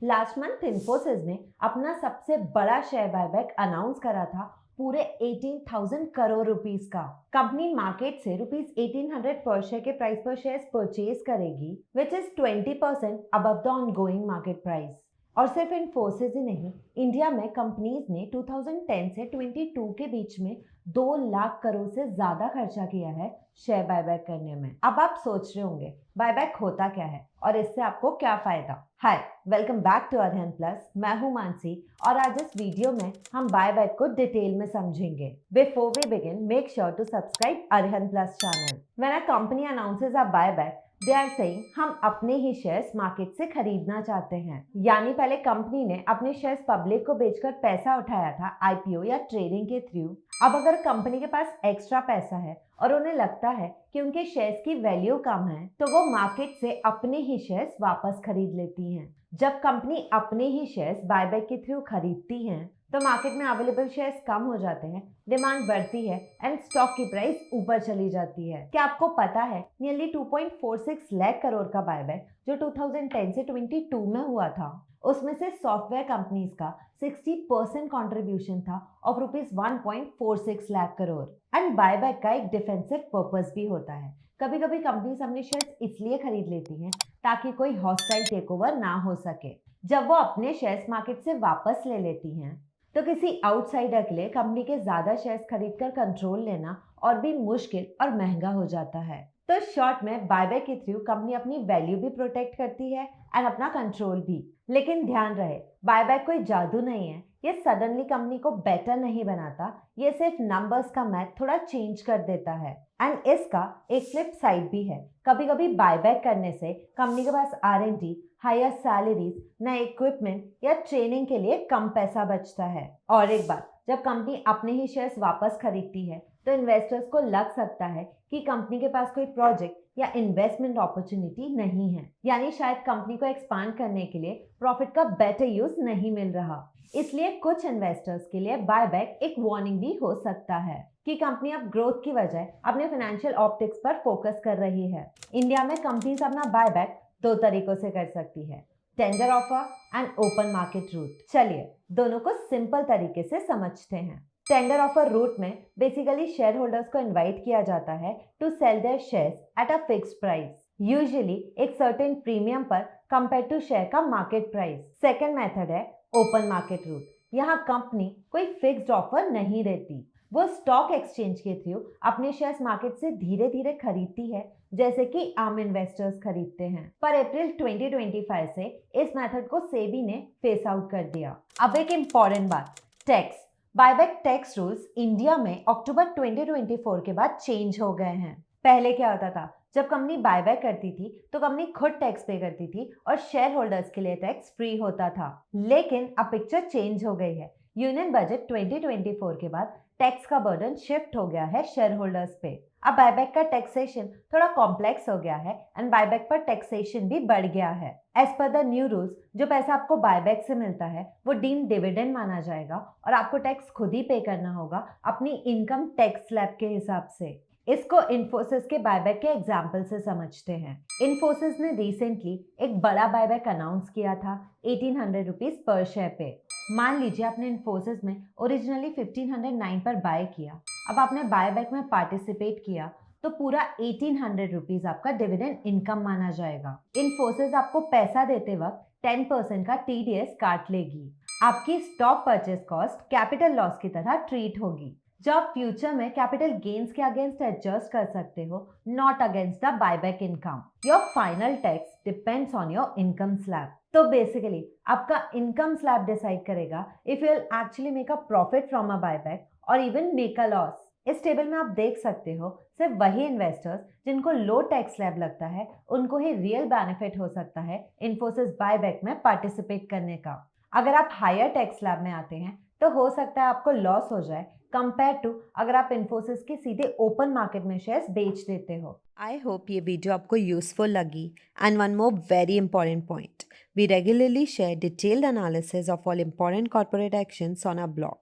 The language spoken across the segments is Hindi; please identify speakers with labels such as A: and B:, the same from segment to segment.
A: लास्ट मंथ इन्फोसिस ने अपना सबसे बड़ा शेयर बायबैक अनाउंस करा था पूरे 18,000 करोड़ रुपीस का। कंपनी मार्केट से रुपीस 1800 पर शेयर के प्राइस पर शेयर्स परचेज करेगी, which is 20% above the ongoing market price. और सिर्फ इन्फोसिस ही नहीं, इंडिया में कंपनीज ने 2010 से 22 के बीच में 2 लाख करोड़ से ज्यादा खर्चा किया है शेयर बायबैक करने में। अब आप सोच रहे होंगे बायबैक होता क्या है और इससे आपको क्या फायदा। Hi, welcome back to Arihant plus. मैं हूं मानसी और आज इस वीडियो में हम बायबैक को डिटेल में समझेंगे। Before we begin, make sure to subscribe Arihant plus channel. When a company announces a buyback, they are saying हम अपने ही शेयर्स मार्केट से खरीदना चाहते हैं। यानी पहले कंपनी ने अपने शेयर्स पब्लिक को बेचकर पैसा उठाया था आईपीओ या ट्रेडिंग के थ्रू। अब अगर कंपनी के पास एक्स्ट्रा पैसा है और उन्हें लगता है कि उनके शेयर्स की वैल्यू कम है, तो वो मार्केट से अपने ही शेयर्स वापस खरीद लेती हैं। जब कंपनी अपने ही शेयर्स बायबैक के थ्रू खरीदती हैं, तो मार्केट में अवेलेबल शेयर्स कम हो जाते हैं, डिमांड बढ़ती है एंड स्टॉक की प्राइस ऊपर चली जाती है। क्या आपको पता है नियरली 2.46 लाख करोड़ का बायबैक जो 2010 से 22 में हुआ था, उसमें से सॉफ्टवेयर कंपनीज का 60% कंट्रीब्यूशन था of rupees 1.46 lakh crore. And buyback का एक डिफेंसिव पर्पस भी होता है। कभी कभी कंपनीज अपने शेयर्स इसलिए खरीद लेती हैं ताकि कोई हॉस्टाइल टेकओवर ना हो सके। जब वो अपने शेयर्स मार्केट से वापस ले लेती हैं, तो किसी आउटसाइडर के लिए कंपनी के ज्यादा शेयर्स खरीदकर कंट्रोल लेना और भी मुश्किल और महंगा हो जाता है। तो शॉर्ट में बायबैक के थ्रू कंपनी अपनी वैल्यू भी प्रोटेक्ट करती है एंड अपना कंट्रोल भी। लेकिन ध्यान रहे, बायबैक कोई जादू नहीं है। ये सडनली कंपनी को बेटर नहीं बनाता, ये सिर्फ नंबर्स का मैथ थोड़ा चेंज कर देता है। एंड इसका एक फ्लिप साइड भी है। कभी कभी बायबैक करने से कंपनी के पास R&D, हायर सैलरीज, नए इक्विपमेंट या ट्रेनिंग के लिए कम पैसा बचता है। और एक बात, जब कंपनी अपने ही शेयर्स वापस खरीदती है, तो इन्वेस्टर्स को लग सकता है कि कंपनी के पास कोई प्रोजेक्ट या इन्वेस्टमेंट अपॉर्चुनिटी नहीं है, यानी शायद कंपनी को एक्सपांड करने के लिए प्रॉफिट का बेटर यूज नहीं मिल रहा। इसलिए कुछ इन्वेस्टर्स के लिए बायबैक एक वार्निंग भी हो सकता है कि कंपनी अब ग्रोथ की बजाय अपने फाइनेंशियल ऑप्टिक्स पर फोकस कर रही है। इंडिया में कंपनीज अपना बायबैक 2 तरीकों से कर सकती है, tender offer and open market route. चलिए दोनों को सिंपल तरीके से समझते हैं। टेंडर ऑफर रूट में बेसिकली शेयर होल्डर्स को इनवाइट किया जाता है to sell their shares at a fixed price, usually एक सर्टेन प्रीमियम पर कंपेयर टू शेयर का मार्केट प्राइस। सेकेंड मेथड है ओपन मार्केट रूट। यहाँ कंपनी कोई फिक्स्ड ऑफर नहीं देती, वो स्टॉक एक्सचेंज के थ्रू अपने शेयर्स मार्केट से धीरे धीरे खरीदती है, जैसे कि आम इन्वेस्टर्स खरीदते हैं। पर अप्रैल 2025 से इस मेथड को सेबी ने फेस आउट कर दिया। अब एक इम्पॉर्टेंट बात, tax. Buyback tax rules India में अक्टूबर 2024 के बाद चेंज हो गए हैं। पहले क्या होता था, जब कंपनी बायबैक करती थी तो कंपनी खुद टैक्स पे करती थी और शेयर होल्डर्स के लिए टैक्स फ्री होता था। लेकिन अब पिक्चर चेंज हो गई है। यूनियन बजट 2024 के बाद टैक्स का बर्डन शिफ्ट हो गया है शेयर होल्डर्स पे। अब बायबैक का टैक्सेशन थोड़ा कॉम्प्लेक्स हो गया है एंड बायबैक पर टैक्सेशन भी बढ़ गया है। As per the new rules, जो पैसा आपको बायबैक से मिलता है वो डीम्ड डिविडेंड माना जाएगा और आपको टैक्स खुद ही पे करना होगा अपनी इनकम टैक्स स्लैब के हिसाब से। इसको इन्फोसिस के बायबैक के एग्जाम्पल से समझते हैं। इन्फोसिस ने रिसेंटली एक बड़ा बायबैक अनाउंस किया था 1800 रुपीज पर शेयर पे। मान लीजिए आपने इन्फोसिस में ओरिजिनली 1509 पर बाय किया, अब आपने बायबैक में पार्टिसिपेट किया, तो पूरा 1800 रुपीज आपका डिविडेंड इनकम माना जाएगा। इन्फोसिस आपको पैसा देते वक्त 10% का TDS काट लेगी। आपकी stock purchase cost capital loss की तरह ट्रीट होगी, जो आप फ्यूचर में कैपिटल गेन्स के अगेंस्ट एडजस्ट कर सकते हो, not against the buyback income. Your final tax depends on your income slab. तो बेसिकली आपका इनकम स्लैब डिसाइड करेगा if you will actually make a profit from a buyback और इवन मेक अ लॉस। इस टेबल में आप देख सकते हो सिर्फ वही इन्वेस्टर्स जिनको लो टैक्स स्लैब लगता है उनको ही रियल बेनिफिट हो सकता है इन्फोसिस बायबैक में पार्टिसिपेट करने का। अगर आप हायर टैक्स स्लैब में आते हैं तो हो सकता है आपको लॉस हो जाए कंपेयर टू अगर आप इन्फोसिस के सीधे ओपन मार्केट में शेयर्स बेच देते हो। आई होप ये वीडियो आपको यूजफुल लगी। And one more very important point, we regularly share detailed analysis of all important corporate actions on our blog.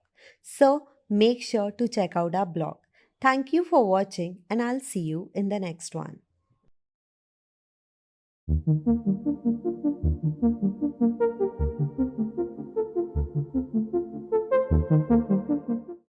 A: So make sure to check out our blog. Thank you for watching and I'll see you in the next one.